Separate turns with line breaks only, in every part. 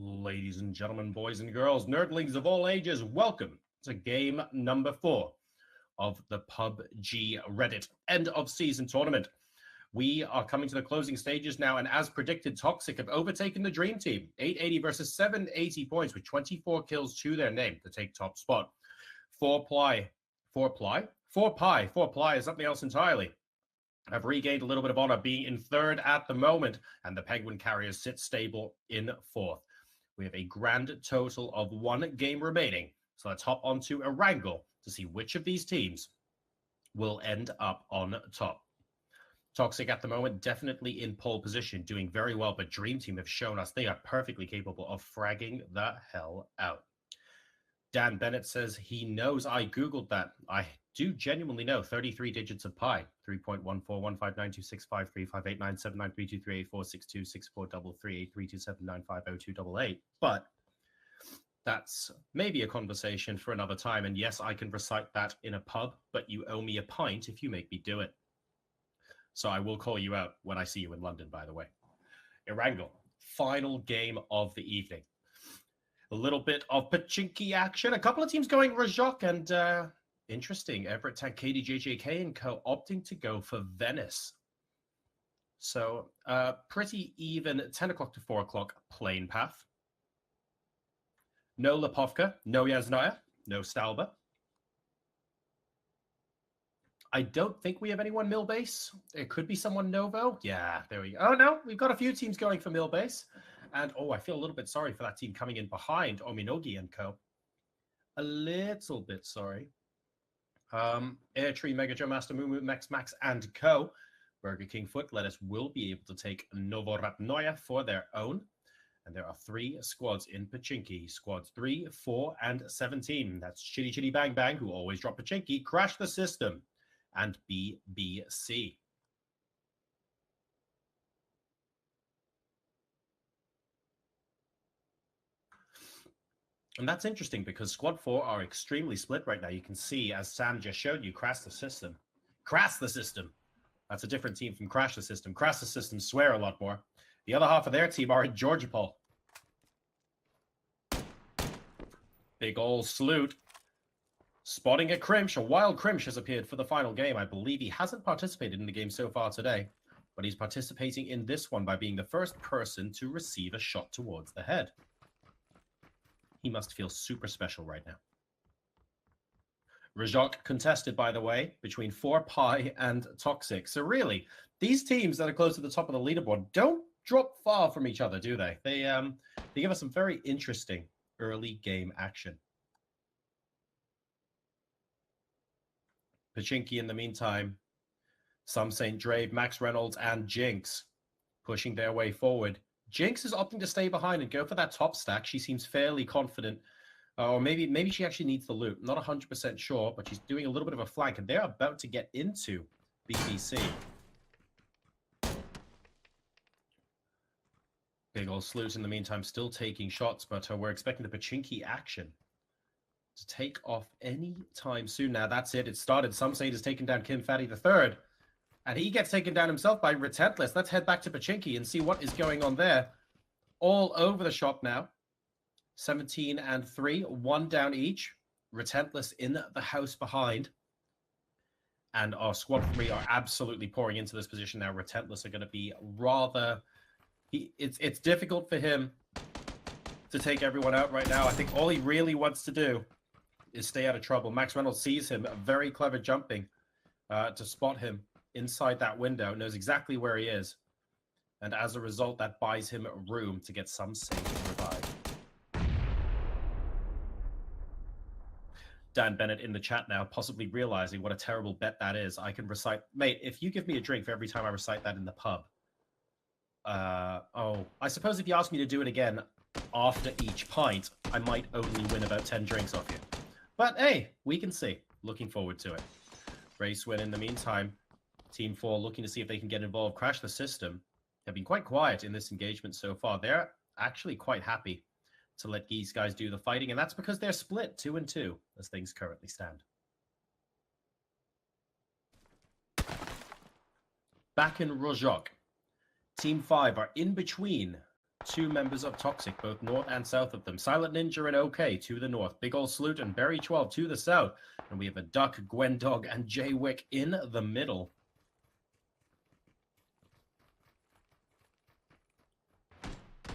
Ladies and gentlemen, boys and girls, nerdlings of all ages, welcome to game number 4 of the PUBG Reddit end of season tournament. We are coming to the closing stages now, and as predicted, Toxic have overtaken the Dream Team. 880 versus 780 points with 24 kills to their name to take top spot. 4Ply is something else entirely. Have regained a little bit of honor, being in third at the moment, and the Penguin Carriers sit stable in fourth. We have a grand total of 1 game remaining, so let's hop onto Erangel to see which of these teams will end up on top. Toxic at the moment, definitely in pole position, doing very well, but Dream Team have shown us they are perfectly capable of fragging the hell out. Dan Bennett says he knows I Googled that. I do genuinely know 33 digits of pi. 3.141592653589793238462646433327950288. But that's maybe a conversation for another time. And yes, I can recite that in a pub, but you owe me a pint if you make me do it. So I will call you out when I see you in London, by the way. Erangel, final game of the evening. A little bit of pachinki action. A couple of teams going Rajok and interesting. Everett Tank, KDJJK and co opting to go for Venice. So pretty even 10 o'clock to 4 o'clock plane path. No Lepovka, no Yasnaya, no Stalba. I don't think we have anyone mill base. It could be someone Novo. Yeah, there we go. Oh, no, we've got a few teams going for mill base. And, I feel a little bit sorry for that team coming in behind Ominogi and co. A little bit sorry. Airtree, Mega Joe, Master Mumu, Max, and co. Burger King Foot, Lettuce will be able to take Novoratnoya for their own. And there are 3 squads in Pachinki. Squads 3, 4, and 17. That's Chitty Chitty Bang Bang, who always drop Pachinki, Crash the System, and BBC. And that's interesting because Squad 4 are extremely split right now. You can see, as Sam just showed you, Crash the System. Crash the System. That's a different team from Crash the System. Crash the System swear a lot more. The other half of their team are in Georgia Paul. Big ol' salute. Spotting a Crimsh. A wild Crimsh has appeared for the final game. I believe he hasn't participated in the game so far today, but he's participating in this one by being the first person to receive a shot towards the head. He must feel super special right now. Rajok contested, by the way, between 4Pi and Toxic. So really, these teams that are close to the top of the leaderboard don't drop far from each other, do they? They give us some very interesting early game action. Pachinki in the meantime. Some St. Drave, Max Reynolds, and Jinx pushing their way forward. Jinx is opting to stay behind and go for that top stack. She seems fairly confident. Or maybe she actually needs the loot. Not 100% sure, but she's doing a little bit of a flank, and they're about to get into BBC. Big ol' Sloot in the meantime still taking shots, but we're expecting the Pachinki action to take off any time soon. Now that's it. It started. Some say it has taken down Kim Fatty III. And he gets taken down himself by Retentless. Let's head back to Pachinki and see what is going on there. All over the shop now. 17 and 3, 1 down each. Retentless in the house behind. And our squad 3 are absolutely pouring into this position now. Retentless are going to be rather... It's difficult for him to take everyone out right now. I think all he really wants to do is stay out of trouble. Max Reynolds sees him, very clever jumping to spot him inside that window, knows exactly where he is. And as a result, that buys him room to get some safe revive. Dan Bennett in the chat now, possibly realizing what a terrible bet that is. I can recite... Mate, if you give me a drink for every time I recite that in the pub... I suppose if you ask me to do it again after each pint, I might only win about 10 drinks off you. But hey, we can see. Looking forward to it. Race win in the meantime. Team 4 looking to see if they can get involved. Crash the System. They've been quite quiet in this engagement so far. They're actually quite happy to let these guys do the fighting, and that's because they're split 2 and 2 as things currently stand. Back in Rojok. Team 5 are in between two members of Toxic, both north and south of them. Silent Ninja and OK to the north. Big Ol' Salute and Berry 12 to the south. And we have a Duck, Gwendog, and Jaywick in the middle.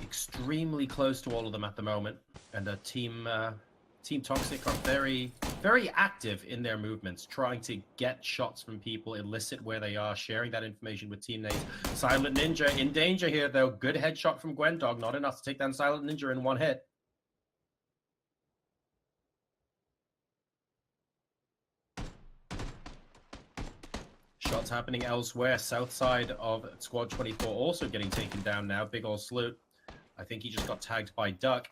Extremely close to all of them at the moment. And Team Toxic are very, very active in their movements, trying to get shots from people, elicit where they are, sharing that information with teammates. Silent Ninja in danger here, though. Good headshot from Gwendog, not enough to take down Silent Ninja in one hit. Shots happening elsewhere. South side of Squad 24 also getting taken down now. Big Ol' Salute. I think he just got tagged by Duck.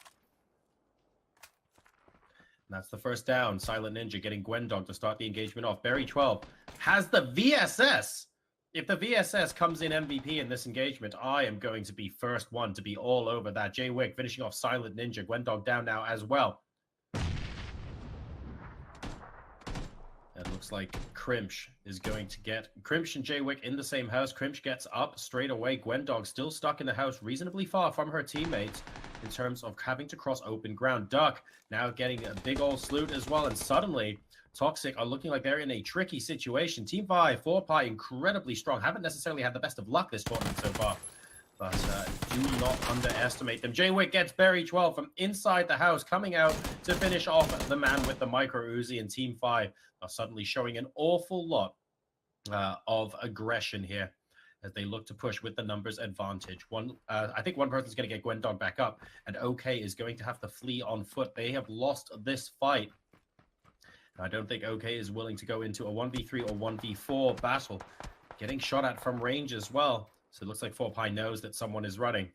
And that's the first down. Silent Ninja getting Gwendog to start the engagement off. Berry 12 has the VSS. If the VSS comes in MVP in this engagement, I am going to be first one to be all over that. Jaywick finishing off Silent Ninja. Gwendog down now as well. It looks like Crimsh is going to get... Crimsh and Jaywick in the same house. Crimsh gets up straight away. Gwendog still stuck in the house, reasonably far from her teammates in terms of having to cross open ground. Duck now getting a Big Ol' Salute as well. And suddenly, Toxic are looking like they're in a tricky situation. Team 5, 4Pi, incredibly strong. Haven't necessarily had the best of luck this tournament so far. But do not underestimate them. Jaywick gets Berry 12 from inside the house, coming out to finish off the man with the micro Uzi, and Team 5 are suddenly showing an awful lot of aggression here as they look to push with the numbers advantage. I think one person's going to get Gwendog back up, and OK is going to have to flee on foot. They have lost this fight. I don't think OK is willing to go into a 1v3 or 1v4 battle. Getting shot at from range as well. So it looks like 4Pi knows that someone is running.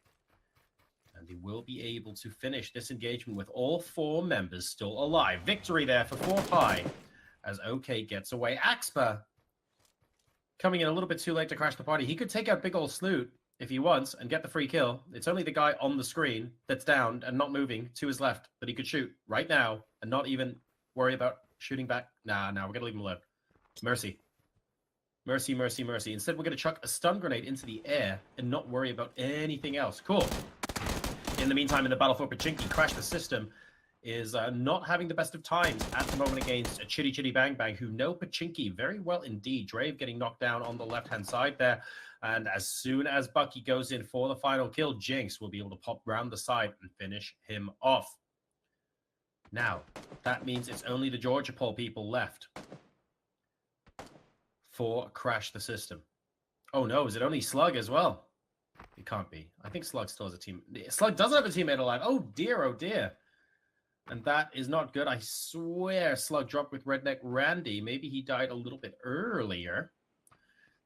And they will be able to finish this engagement with all 4 members still alive. Victory there for 4Pi as OK gets away. Axpa coming in a little bit too late to crash the party. He could take out Big Ol' Salute if he wants and get the free kill. It's only the guy on the screen that's down and not moving to his left that he could shoot right now and not even worry about shooting back. Nah, we're going to leave him alone. Mercy. Mercy, mercy, mercy. Instead, we're going to chuck a stun grenade into the air and not worry about anything else. Cool. In the meantime, in the battle for Pachinki, Crash the System is not having the best of times at the moment against Chitty Chitty Bang Bang, who know Pachinki very well indeed. Drave getting knocked down on the left-hand side there. And as soon as Bucky goes in for the final kill, Jinx will be able to pop round the side and finish him off. Now, that means it's only the Georgia Pole people left for Crash the System. Oh no, is it only Slug as well? It can't be. I think Slug still has a team. Slug doesn't have a teammate alive. Oh dear, oh dear. And that is not good. I swear Slug dropped with Redneck Randy. Maybe he died a little bit earlier.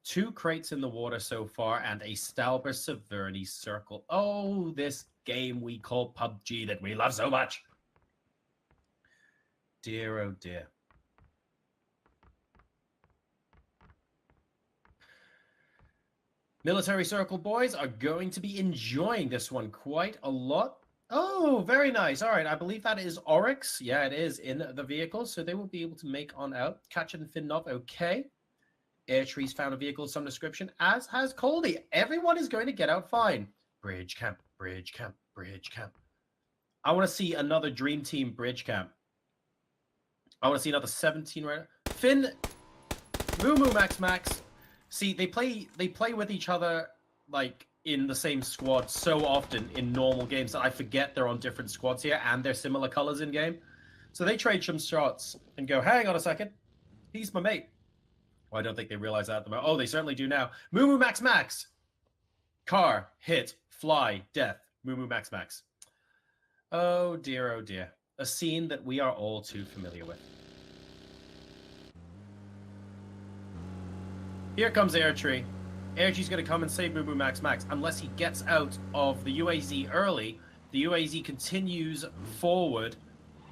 2 crates in the water so far and a Stalber Severny circle. Oh, this game we call PUBG that we love so much. Dear, oh dear. Military Circle boys are going to be enjoying this one quite a lot. Oh, very nice. All right, I believe that is Oryx. Yeah, it is in the vehicle, so they will be able to make on out. Catch it and Finnov, okay. Airtree's found a vehicle of some description, as has Coldy. Everyone is going to get out fine. Bridge camp, bridge camp, bridge camp. I want to see another Dream Team bridge camp. I want to see another 17 right. Finn, Moo Moo Max Max. See, they play with each other like in the same squad so often in normal games that I forget they're on different squads here and they're similar colors in game. So they trade some shots and go, hang on a second, he's my mate. Well, I don't think they realize that at the moment. Oh, they certainly do now. Moo Moo Max Max. Car, hit, fly, death. Moo Moo Max Max. Oh dear, oh dear. A scene that we are all too familiar with. Here comes Airtree. Airtree's going to come and save Moo Moo Max Max. Unless he gets out of the UAZ early, the UAZ continues forward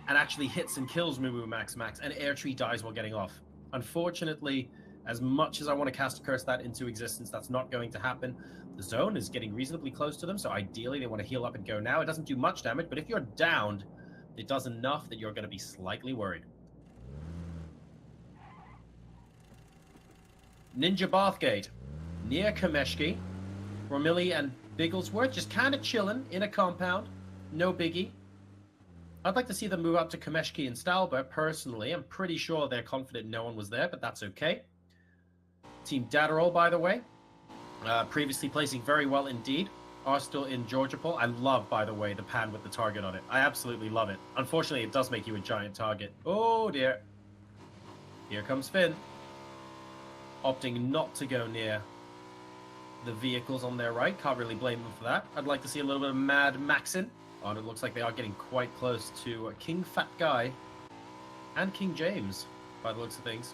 and actually hits and kills Moo Moo Max Max, and Airtree dies while getting off. Unfortunately, as much as I want to cast a curse that into existence, that's not going to happen. The zone is getting reasonably close to them, so ideally they want to heal up and go now. It doesn't do much damage, but if you're downed, it does enough that you're going to be slightly worried. Ninja Bathgate, near Kameshki. Romilly and Bigglesworth just kind of chilling in a compound. No biggie. I'd like to see them move up to Komeshki and Stalber, personally. I'm pretty sure they're confident no one was there, but that's okay. Team Dadarol, by the way, previously placing very well indeed, are still in Georgiapol. I love, by the way, the pan with the target on it. I absolutely love it. Unfortunately, it does make you a giant target. Oh, dear. Here comes Finn. Opting not to go near the vehicles on their right. Can't really blame them for that. I'd like to see a little bit of Mad Maxin. Oh, and it looks like they are getting quite close to King Fat Guy and King James, by the looks of things.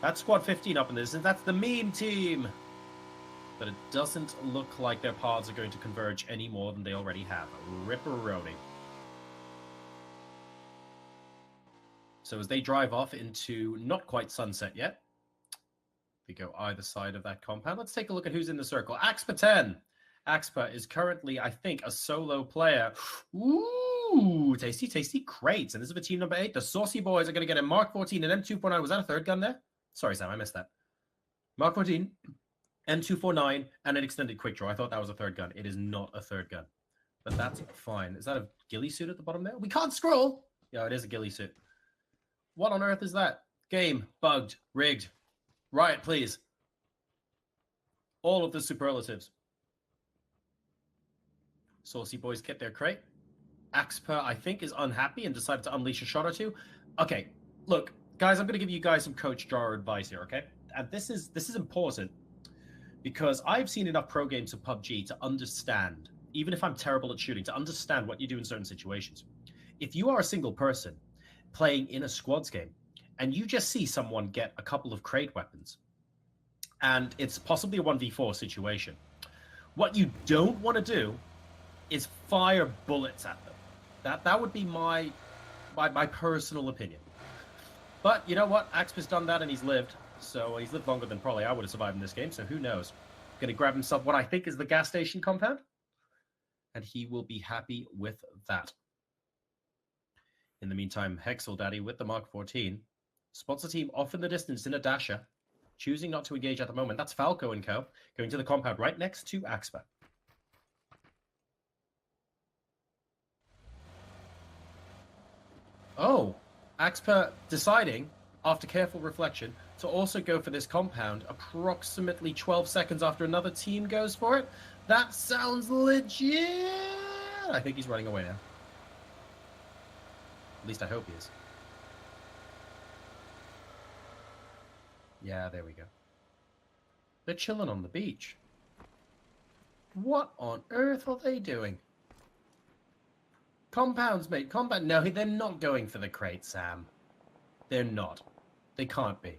That's squad 15 up in this, and that's the meme team. But it doesn't look like their paths are going to converge any more than they already have. Ripperoni. So as they drive off into not quite sunset yet, they go either side of that compound. Let's take a look at who's in the circle. Axpa 10. Axpa is currently, I think, a solo player. Ooh, tasty, tasty crates. And this is for team number 8. The Saucy Boys are going to get a Mark 14 and M249. Was that a third gun there? Sorry, Sam, I missed that. Mark 14, M249, and an extended quick draw. I thought that was a third gun. It is not a third gun. But that's fine. Is that a ghillie suit at the bottom there? We can't scroll. Yeah, it is a ghillie suit. What on earth is that? Game, bugged, rigged. Riot, please. All of the superlatives. Saucy Boys get their crate. Axpa, I think, is unhappy and decided to unleash a shot or two. Okay, look, guys, I'm going to give you guys some Coach Jar advice here, okay? And this is important because I've seen enough pro games of PUBG to understand, even if I'm terrible at shooting, to understand what you do in certain situations. If you are a single person playing in a squads game and you just see someone get a couple of crate weapons and it's possibly a 1v4 situation, what you don't want to do is fire bullets at them. That would be my personal opinion. But you know what? Axpa's done that and he's lived. So he's lived longer than probably I would have survived in this game. So who knows? Going to grab himself what I think is the gas station compound. And he will be happy with that. In the meantime, Hexel Daddy with the Mark 14 spots the team off in the distance in a dasher, choosing not to engage at the moment. That's Falco and co. Going to the compound right next to Axpa. Oh, Axpa deciding, after careful reflection, to also go for this compound approximately 12 seconds after another team goes for it. That sounds legit. I think he's running away now. At least I hope he is. Yeah, there we go. They're chilling on the beach. What on earth are they doing? Compounds, mate. Compound. No, they're not going for the crate, Sam. They're not. They can't be.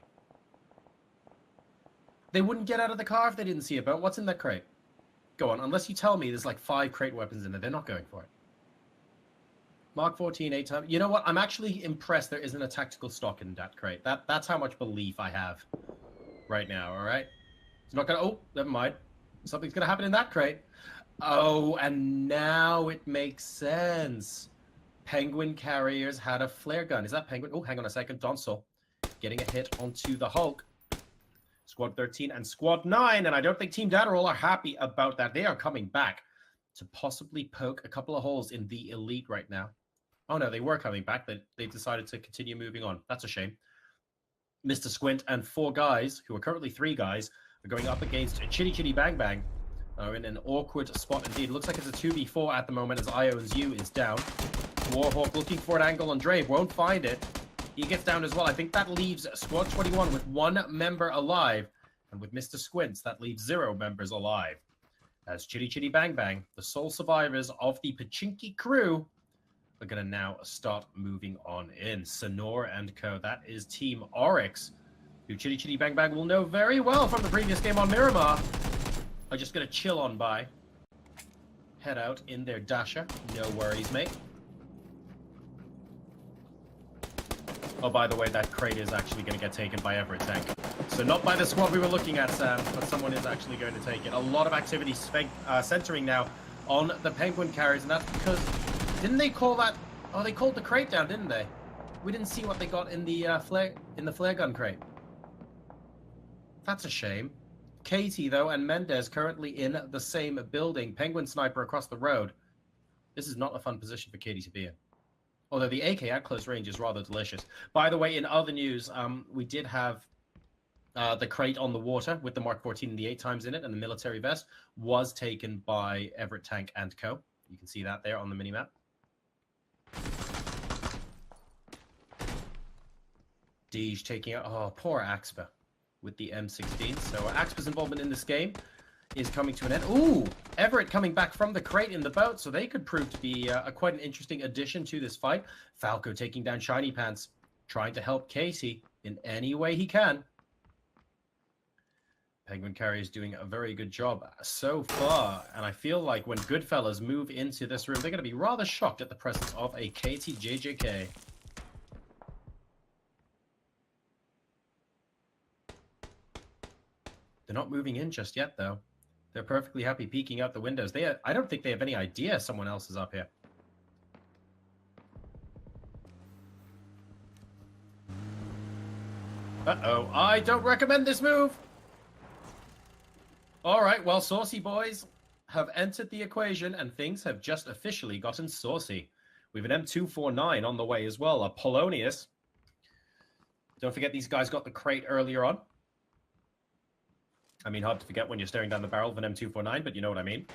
They wouldn't get out of the car if they didn't see a boat. What's in that crate? Go on. Unless you tell me there's like 5 crate weapons in there, they're not going for it. Mark 14, 8 times. You know what? I'm actually impressed there isn't a tactical stock in that crate. That's how much belief I have right now, all right? It's not going to... Oh, never mind. Something's going to happen in that crate. Oh, and now it makes sense. Penguin Carriers had a flare gun. Is that Penguin? Oh, hang on a second. Donsol getting a hit onto the Hulk. Squad 13 and Squad 9. And I don't think Team Dadarol are happy about that. They are coming back to possibly poke a couple of holes in the elite right now. Oh, no, they were coming back. They decided to continue moving on. That's a shame. Mr. Squint and 4 guys, who are currently 3 guys, are going up against Chitty Chitty Bang Bang. Are in an awkward spot indeed. Looks like it's a 2v4 at the moment as Io's U is down. Warhawk looking for an angle on Drave. Won't find it. He gets down as well. I think that leaves Squad 21 with 1 member alive. And with Mr. Squints, that leaves 0 members alive. As Chitty Chitty Bang Bang, the sole survivors of the Pachinki crew, are going to now start moving on in. Sonor and co. That is Team Oryx, who Chitty Chitty Bang Bang will know very well from the previous game on Miramar. Are just going to chill on by. Head out in their dasher. No worries, mate. Oh, by the way, that crate is actually going to get taken by Everett Tank. So not by the squad we were looking at, Sam, but someone is actually going to take it. A lot of activity centering now on the Penguin Carriers, and that's because... Didn't they call that... Oh, they called the crate down, didn't they? We didn't see what they got in the flare gun crate. That's a shame. Katie, though, and Mendez currently in the same building. Penguin Sniper across the road. This is not a fun position for Katie to be in. Although the AK at close range is rather delicious. By the way, in other news, we did have the crate on the water with the Mark 14 and the 8x in it, and the military vest was taken by Everett Tank and Co. You can see that there on the minimap. Deej taking out, oh, poor Axpa with the M16. So Axpa's involvement in this game is coming to an end. Ooh, Everett coming back from the crate in the boat, so they could prove to be quite an interesting addition to this fight. Falco taking down Shiny Pants, trying to help Casey in any way he can. Penguin Carrier is doing a very good job so far, and I feel like when Goodfellas move into this room, they're going to be rather shocked at the presence of a KTJJK. They're not moving in just yet, though. They're perfectly happy peeking out the windows. I don't think they have any idea someone else is up here. Uh-oh, I don't recommend this move! All right, well, Saucy Boys have entered the equation, and things have just officially gotten saucy. We have an M249 on the way as well, a Polonius. Don't forget these guys got the crate earlier on. I mean, hard to forget when you're staring down the barrel of an M249, but you know what I mean.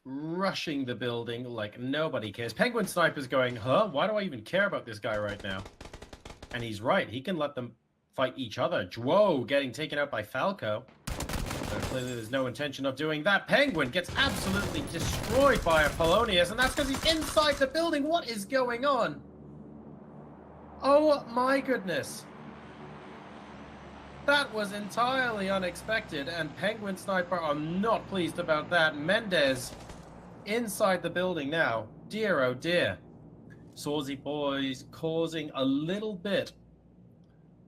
Rushing the building like nobody cares. Penguin Sniper's going, huh? Why do I even care about this guy right now? And he's right. He can let them fight each other. Dwo getting taken out by Falco. So clearly there's no intention of doing that. Penguin gets absolutely destroyed by a Polonius, and that's because he's inside the building. What is going on? Oh my goodness. That was entirely unexpected, and Penguin Sniper are not pleased about that. Mendez inside the building now. Dear, oh dear. Saucy Boys causing a little bit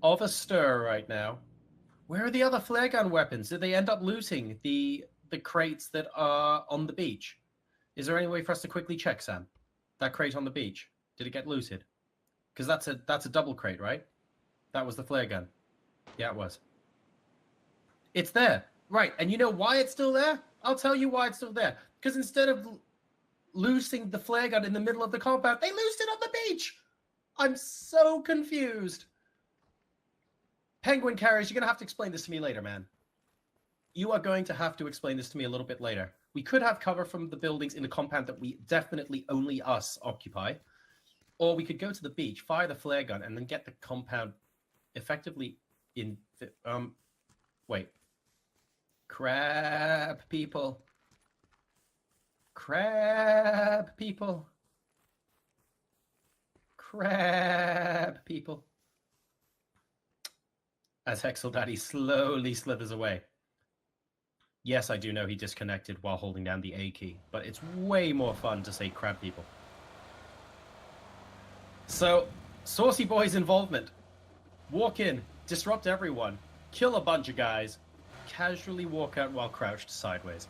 of a stir right now. Where are the other flare gun weapons? Did they end up looting the crates that are on the beach? Is there any way for us to quickly check, Sam? That crate on the beach, did it get looted? Because that's a double crate, right? That was the flare gun. Yeah, it was. It's there. Right, and you know why it's still there? I'll tell you why it's still there. Because instead of loosing the flare gun in the middle of the compound, they loosed it on the beach! I'm so confused. Penguin Carriers, you're going to have to explain this to me later, man. You are going to have to explain this to me a little bit later. We could have cover from the buildings in the compound that we definitely only us occupy. Or we could go to the beach, fire the flare gun, and then get the compound effectively in... wait. Crab people. Crab people. Crab people. As Hexel Daddy slowly slithers away. Yes, I do know he disconnected while holding down the A key, but it's way more fun to say crab people. So, Saucy Boy's involvement. Walk in, disrupt everyone, kill a bunch of guys, casually walk out while crouched sideways.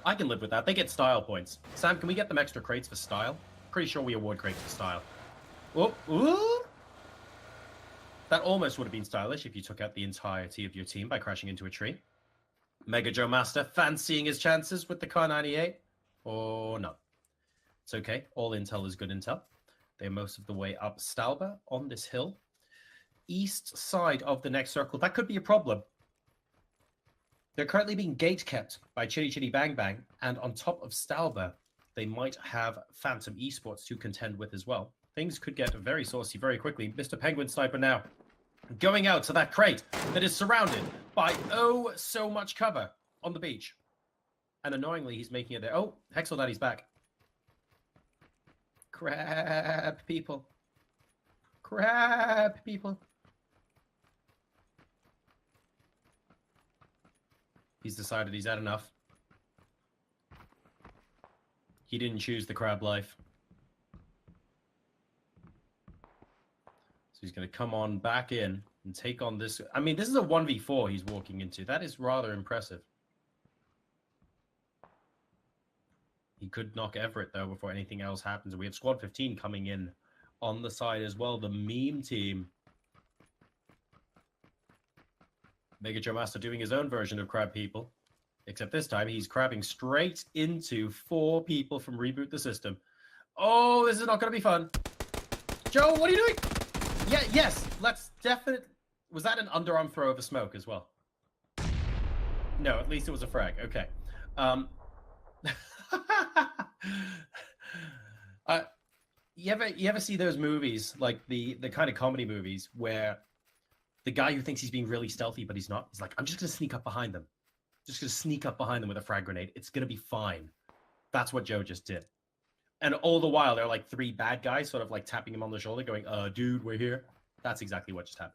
I can live with that. They get style points. Sam, can we get them extra crates for style? Pretty sure we award crates for style. Oh, ooh! That almost would have been stylish if you took out the entirety of your team by crashing into a tree. Mega Joe Master fancying his chances with the Car 98? Or no? It's okay. All intel is good intel. They're most of the way up Stalba on this hill. East side of the next circle. That could be a problem. They're currently being gate kept by Chitty Chitty Bang Bang. And on top of Stalba, they might have Phantom Esports to contend with as well. Things could get very saucy very quickly. Mr. Penguin Sniper now going out to that crate that is surrounded by oh so much cover on the beach. And annoyingly, he's making it there. Oh, Hexel Daddy's back. Crab people. Crab people. He's decided he's had enough. He didn't choose the crab life. So he's going to come on back in and take on this. I mean, this is a 1v4 he's walking into. That is rather impressive. He could knock Everett, though, before anything else happens. We have Squad 15 coming in on the side as well. The meme team. Mega Joe Master doing his own version of crab people. Except this time, he's crabbing straight into 4 people from Reboot the System. Oh, this is not going to be fun. Joe, what are you doing? Yeah, yes, let's definitely... Was that an underarm throw of a smoke as well? No, at least it was a frag. Okay. You ever see those movies, like the kind of comedy movies where the guy who thinks he's being really stealthy, but he's not? He's like, I'm just going to sneak up behind them. Just going to sneak up behind them with a frag grenade. It's going to be fine. That's what Joe just did. And all the while, there are like 3 bad guys sort of like tapping him on the shoulder going, dude, we're here. That's exactly what just happened.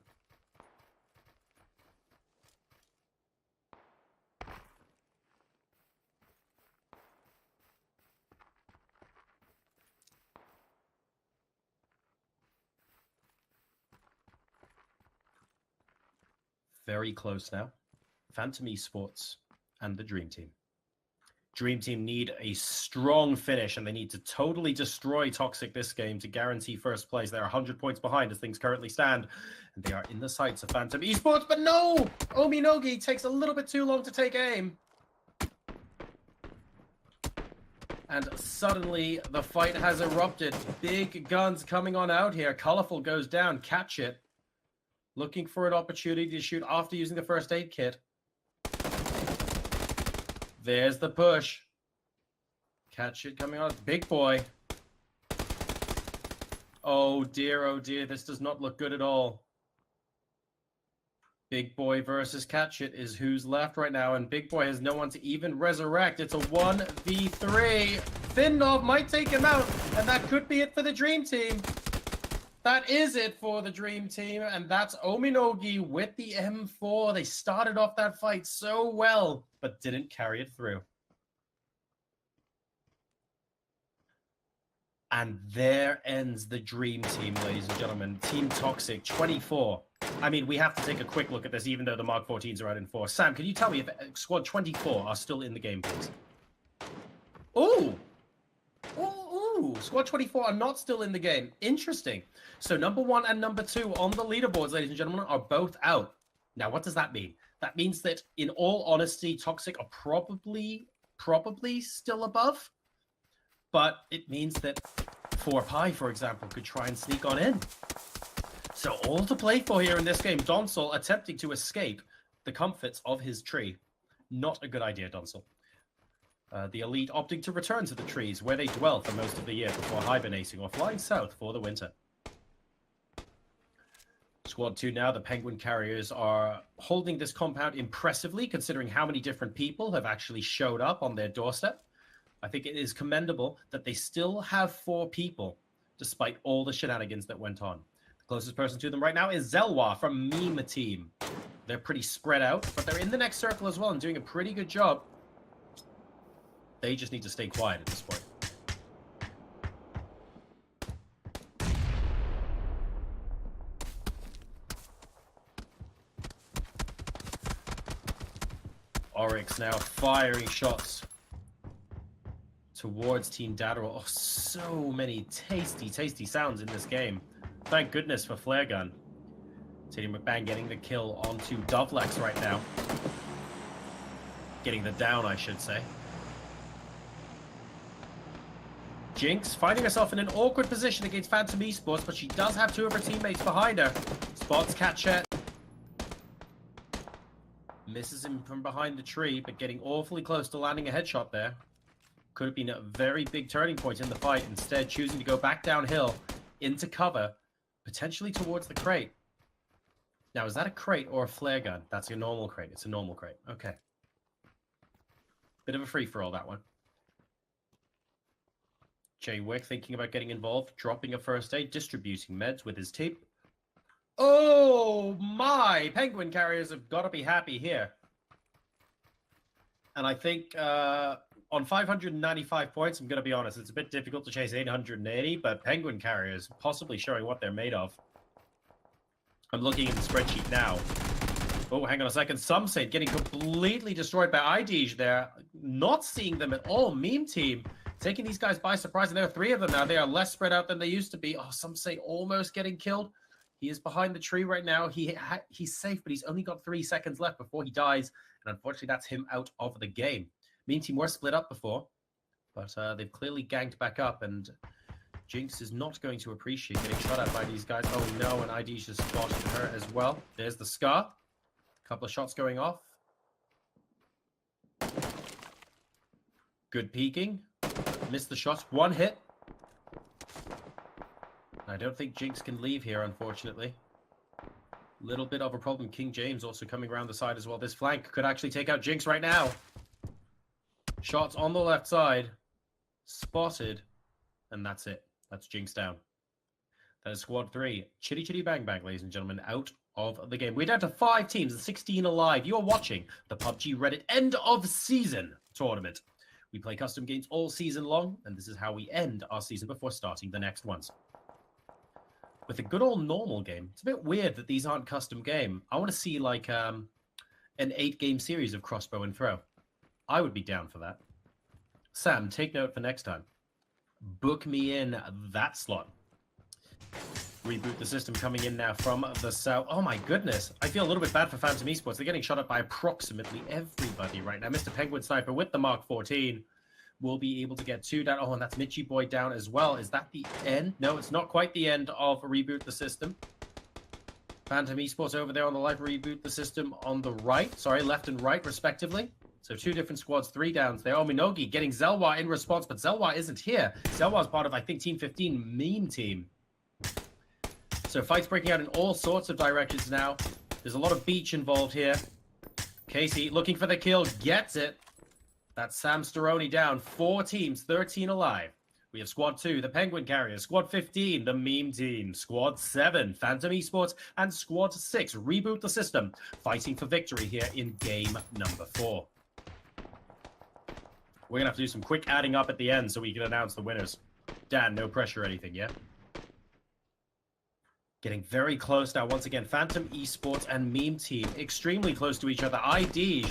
Very close now. Phantom Esports and the Dream Team. Dream Team need a strong finish, and they need to totally destroy Toxic this game to guarantee first place. They're 100 points behind as things currently stand, and they are in the sights of Phantom Esports, but no! Ominogi takes a little bit too long to take aim. And suddenly, the fight has erupted. Big guns coming on out here. Colorful goes down. Catch it. Looking for an opportunity to shoot after using the first aid kit. There's the push. Catch it coming on. Big boy. Oh dear, this does not look good at all. Big boy versus Catch It is who's left right now, and Big boy has no one to even resurrect. It's a 1v3. Finnov might take him out, and that could be it for the Dream Team. That is it for the Dream Team, and that's Ominogi with the M4. They started off that fight so well, but didn't carry it through. And there ends the Dream Team, ladies and gentlemen. Team Toxic, 24. I mean, we have to take a quick look at this, even though the Mark 14s are out in 4. Sam, can you tell me if Squad 24 are still in the game, please? Ooh! Ooh, Squad 24 are not still in the game. Interesting. So number 1 and number 2 on the leaderboards, ladies and gentlemen, are both out. Now, what does that mean? That means that, in all honesty, Toxic are probably still above. But it means that 4Pi, for example, could try and sneak on in. So all to play for here in this game. Donsel attempting to escape the comforts of his tree. Not a good idea, Donsel. The Elite opting to return to the trees where they dwell for most of the year before hibernating or flying south for the winter. Squad 2 now, the Penguin Carriers are holding this compound impressively, considering how many different people have actually showed up on their doorstep. I think it is commendable that they still have 4 people, despite all the shenanigans that went on. The closest person to them right now is Zelwa from Meme Team. They're pretty spread out, but they're in the next circle as well and doing a pretty good job. They just need to stay quiet at this point. Oryx now firing shots towards Team Dadarol. Oh, so many tasty sounds in this game. Thank goodness for Flare Gun. Team McBang getting the kill onto Dovlex right now. Getting the down, I should say. Jinx finding herself in an awkward position against Phantom Esports, but she does have 2 of her teammates behind her. Spots Catchet. Misses him from behind the tree, but getting awfully close to landing a headshot there. Could have been a very big turning point in the fight. Instead, choosing to go back downhill into cover, potentially towards the crate. Now, is that a crate or a flare gun? That's a normal crate. It's a normal crate. Okay. Bit of a free-for-all, that one. Jay Wick thinking about getting involved, dropping a first aid, distributing meds with his team. Oh my! Penguin Carriers have got to be happy here. And I think on 595 points, I'm going to be honest, it's a bit difficult to chase 880, but Penguin Carriers possibly showing what they're made of. I'm looking at the spreadsheet now. Oh, hang on a second. Some say getting completely destroyed by IDJ there. Not seeing them at all. Meme Team taking these guys by surprise, and there are 3 of them now. They are less spread out than they used to be. Oh, some say almost getting killed. He is behind the tree right now. He's safe, but he's only got 3 seconds left before he dies, and unfortunately, that's him out of the game. Mean Team were split up before, but they've clearly ganked back up, and Jinx is not going to appreciate getting shot at by these guys. Oh no, and ID just spotted her as well. There's the Scar. A couple of shots going off. Good peeking. Missed the shot. 1 hit. I don't think Jinx can leave here, unfortunately. Little bit of a problem. King James also coming around the side as well. This flank could actually take out Jinx right now. Shots on the left side. Spotted. And that's it. That's Jinx down. That is squad 3. Chitty chitty bang bang, ladies and gentlemen, out of the game. We're down to 5 teams and 16 alive. You are watching the PUBG Reddit end of season tournament. We play custom games all season long, and this is how we end our season before starting the next ones. With a good old normal game, it's a bit weird that these aren't custom game. I want to see like an 8-game series of crossbow and throw. I would be down for that. Sam, take note for next time. Book me in that slot. Reboot the system coming in now from the south. Oh my goodness. I feel a little bit bad for Phantom Esports. They're getting shot at by approximately everybody right now. Mr. Penguin Sniper with the Mark 14 will be able to get 2 down. Oh, and that's Mitchie Boy down as well. Is that the end? No, it's not quite the end of Reboot the System. Phantom Esports over there on the live. Reboot the System on the right. Sorry, left and right respectively. So 2 different squads, 3 downs there. Oh, Minogi getting Zelwa in response, but Zelwa isn't here. Zelwa's part of, I think, Team 15 meme team. So fights breaking out in all sorts of directions now. There's a lot of beach involved here. Casey looking for the kill, gets it. That's Sam Steroni down. 4 teams, 13 alive. We have Squad 2, the Penguin Carriers. Squad 15, the meme team. Squad 7, Phantom Esports. And Squad 6, Reboot the System. Fighting for victory here in game number 4. We're going to have to do some quick adding up at the end so we can announce the winners. Dan, no pressure or anything, yeah? Getting very close now. Once again, Phantom Esports and Meme Team extremely close to each other. ID,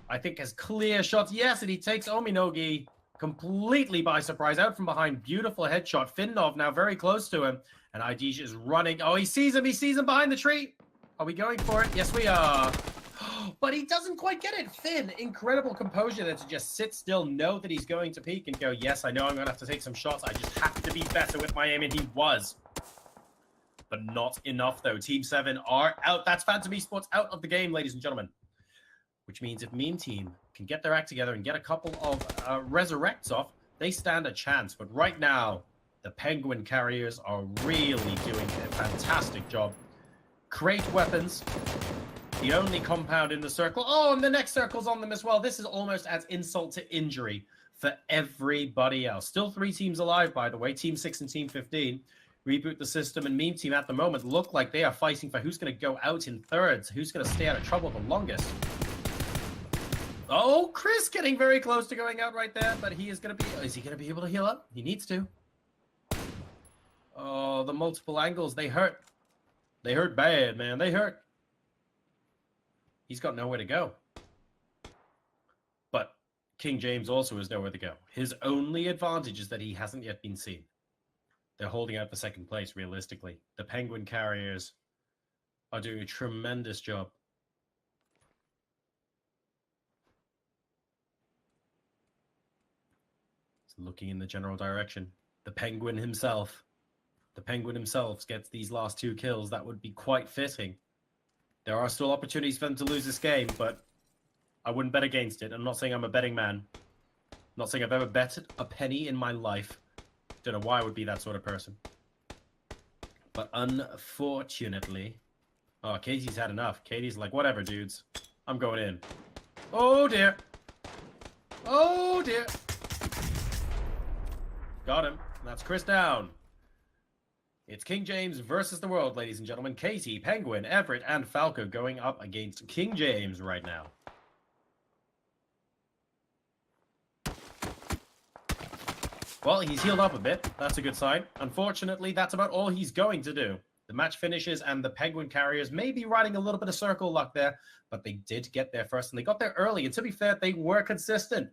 I think, has clear shots. Yes, and he takes Ominogi completely by surprise. Out from behind. Beautiful headshot. Finnov now very close to him. And ID is running. Oh, he sees him. He sees him behind the tree. Are we going for it? Yes, we are. But he doesn't quite get it. Finn, incredible composure there to just sit still, know that he's going to peek and go, yes, I know I'm going to have to take some shots. I just have to be better with my aim, and he was. But not enough, though. Team 7 are out. That's Phantom Esports out of the game, ladies and gentlemen. Which means if Meme Team can get their act together and get a couple of resurrects off, they stand a chance. But right now, the Penguin Carriers are really doing a fantastic job. Create weapons. The only compound in the circle. Oh, and the next circle's on them as well. This is almost as insult to injury for everybody else. Still 3 teams alive, by the way. Team 6 and Team 15. Reboot the System and Meme Team at the moment look like they are fighting for who's going to go out in thirds, who's going to stay out of trouble the longest. Oh, Chris getting very close to going out right there, but he is going to be... Is he going to be able to heal up? He needs to. Oh, the multiple angles, they hurt. They hurt bad, man. They hurt. He's got nowhere to go. But King James also has nowhere to go. His only advantage is that he hasn't yet been seen. They're holding out for second place, realistically. The Penguin Carriers are doing a tremendous job. It's looking in the general direction. The Penguin himself gets these last 2 kills. That would be quite fitting. There are still opportunities for them to lose this game, but I wouldn't bet against it. I'm not saying I'm a betting man. I'm not saying I've ever betted a penny in my life. Don't know why I would be that sort of person. But unfortunately... Oh, Katie's had enough. Katie's like, whatever, dudes. I'm going in. Oh, dear. Oh, dear. Got him. That's Chris down. It's King James versus the world, ladies and gentlemen. Katie, Penguin, Everett, and Falco going up against King James right now. Well, he's healed up a bit. That's a good sign. Unfortunately, that's about all he's going to do. The match finishes, and the Penguin Carriers may be riding a little bit of circle luck there, but they did get there first, and they got there early. And to be fair, they were consistent.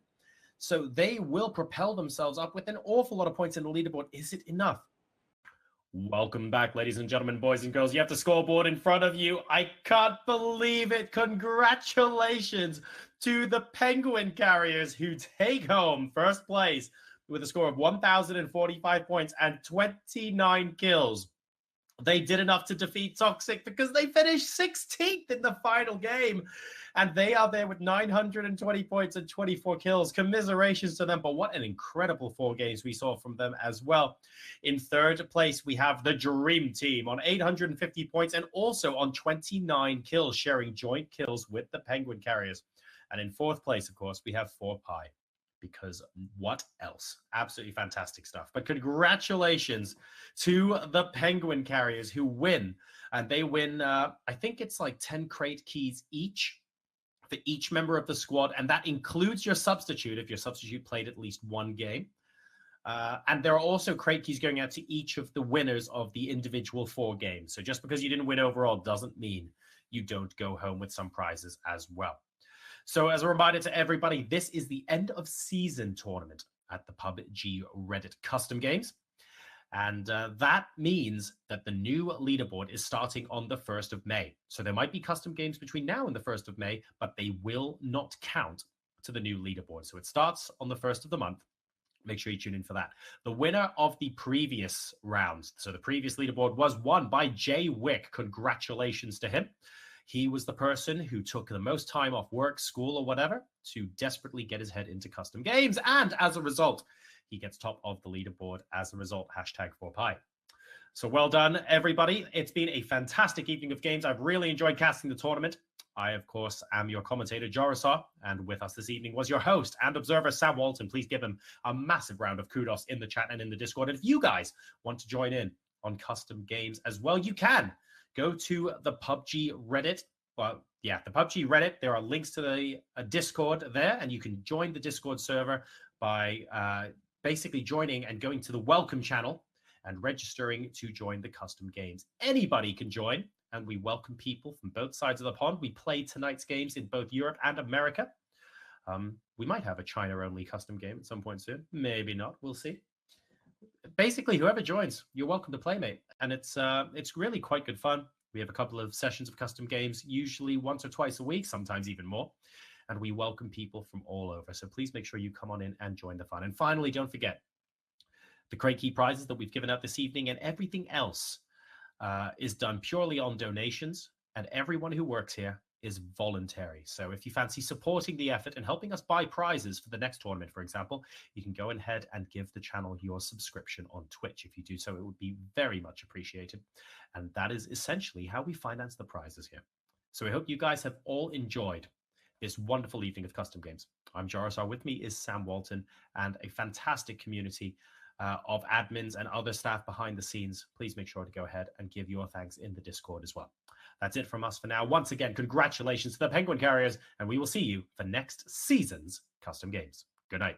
So they will propel themselves up with an awful lot of points in the leaderboard. Is it enough? Welcome back, ladies and gentlemen, boys and girls. You have the scoreboard in front of you. I can't believe it. Congratulations to the Penguin Carriers, who take home first place with a score of 1,045 points and 29 kills. They did enough to defeat Toxic because they finished 16th in the final game. And they are there with 920 points and 24 kills. Commiserations to them. But what an incredible 4 games we saw from them as well. In third place, we have the Dream Team on 850 points and also on 29 kills, sharing joint kills with the Penguin Carriers. And in fourth place, of course, we have 4Pi. Because what else? Absolutely fantastic stuff. But congratulations to the Penguin Carriers who win. And they win, I think it's like 10 crate keys each for each member of the squad. And that includes your substitute, if your substitute played at least one game. And there are also crate keys going out to each of the winners of the individual 4 games. So just because you didn't win overall doesn't mean you don't go home with some prizes as well. So as a reminder to everybody, this is the end of season tournament at the PUBG Reddit custom games. And that means that the new leaderboard is starting on the 1st of May. So there might be custom games between now and the 1st of May, but they will not count to the new leaderboard. So it starts on the 1st of the month. Make sure you tune in for that. The winner of the previous round, so the previous leaderboard, was won by Jay Wick. Congratulations to him. He was the person who took the most time off work, school, or whatever to desperately get his head into custom games. And as a result, he gets top of the leaderboard as a result, #4Pi. So well done, everybody. It's been a fantastic evening of games. I've really enjoyed casting the tournament. I, of course, am your commentator, Jorisar, and with us this evening was your host and observer, SamWalton. Please give him a massive round of kudos in the chat and in the Discord. And if you guys want to join in on custom games as well, you can. Go to the PUBG Reddit. Well, yeah, the PUBG Reddit. There are links to the Discord there, and you can join the Discord server by basically joining and going to the welcome channel and registering to join the custom games. Anybody can join, and we welcome people from both sides of the pond. We play tonight's games in both Europe and America. We might have a China-only custom game at some point soon. Maybe not. We'll see. Basically, whoever joins, you're welcome to play, mate. And it's really quite good fun. We have a couple of sessions of custom games, usually once or twice a week, sometimes even more. And we welcome people from all over. So please make sure you come on in and join the fun. And finally, don't forget, the crate key prizes that we've given out this evening and everything else is done purely on donations. And everyone who works here is voluntary. So if you fancy supporting the effort and helping us buy prizes for the next tournament, for example, you can go ahead and give the channel your subscription on Twitch. If you do so, it would be very much appreciated. And that is essentially how we finance the prizes here. So I hope you guys have all enjoyed this wonderful evening of custom games. I'm Jorisar. With me is SamWalton and a fantastic community of admins and other staff behind the scenes. Please make sure to go ahead and give your thanks in the Discord as well. That's it from us for now. Once again, congratulations to the Penguin Carriers, and we will see you for next season's custom games. Good night.